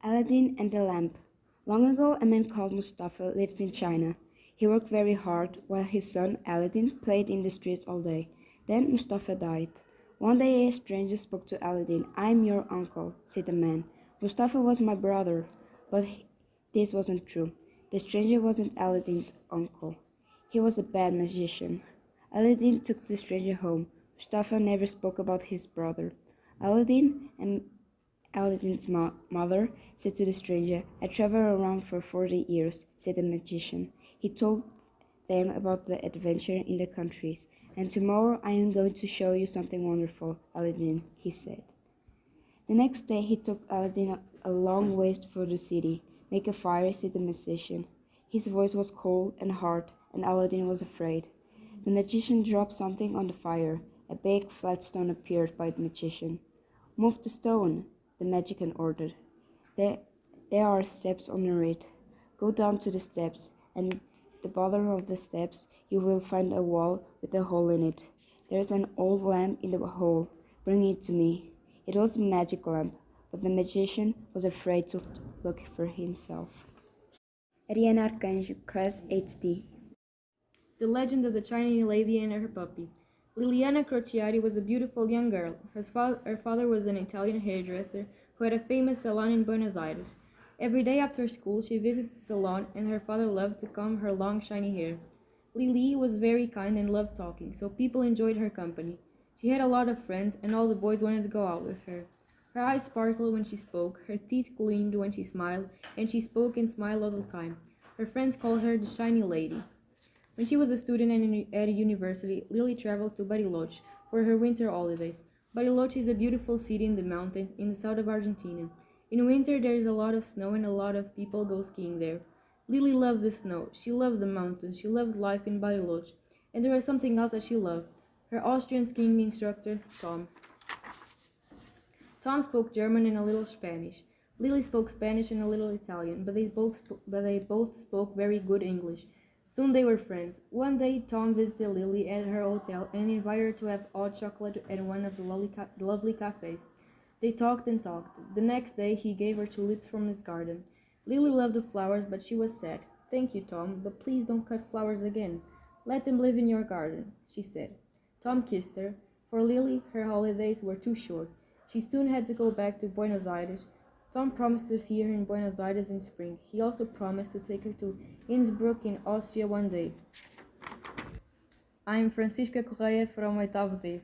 Aladdin and the Lamp. Long ago, a man called Mustafa lived in China. He worked very hard while his son Aladdin played in the streets all day. Then Mustafa died. One day a stranger spoke to Aladdin. "I'm your uncle," said the man. "Mustafa was my brother." But this wasn't true. The stranger wasn't Aladdin's uncle. He was a bad magician. Aladdin took the stranger home. Mustafa never spoke about his brother. Aladdin and Aladdin's mother said to the stranger, "I traveled around for 40 years," said the magician. He told them about the adventure in the countries. "And tomorrow I am going to show you something wonderful, Aladdin," he said. The next day he took Aladdin a long way through the city. "Make a fire," said the magician. His voice was cold and hard, and Aladdin was afraid. The magician dropped something on the fire. A big flat stone appeared by the magician. "Move the stone," the magician ordered. There are steps under it. Go down to the steps, and at the bottom of the steps you will find a wall with a hole in it. There is an old lamp in the hole. Bring it to me." It was a magic lamp, but the magician was afraid to look for himself. Ariana Arcanjo, Class 8D. The Legend of the Chinese Lady and Her Puppy. Liliana Crociati was a beautiful young girl. Her father was an Italian hairdresser who had a famous salon in Buenos Aires. Every day after school, she visited the salon, and her father loved to comb her long, shiny hair. Lili was very kind and loved talking, so people enjoyed her company. She had a lot of friends, and all the boys wanted to go out with her. Her eyes sparkled when she spoke, her teeth gleamed when she smiled, and she spoke and smiled all the time. Her friends called her the Shiny Lady. When she was a student at a university, Lily traveled to Bariloche for her winter holidays. Bariloche is a beautiful city in the mountains in the south of Argentina. In winter, there is a lot of snow and a lot of people go skiing there. Lily loved the snow. She loved the mountains. She loved life in Bariloche. And there was something else that she loved. Her Austrian skiing instructor, Tom. Tom spoke German and a little Spanish. Lily spoke Spanish and a little Italian, but they both spoke very good English. Soon they were friends. One day, Tom visited Lily at her hotel and invited her to have hot chocolate at one of the lovely cafes. They talked and talked. The next day, he gave her tulips from his garden. Lily loved the flowers, but she was sad. "Thank you, Tom, but please don't cut flowers again. Let them live in your garden," she said. Tom kissed her. For Lily, her holidays were too short. She soon had to go back to Buenos Aires. Tom promised to see her in Buenos Aires in spring. He also promised to take her to Innsbruck in Austria one day. I'm Francisca Correia from 8º D.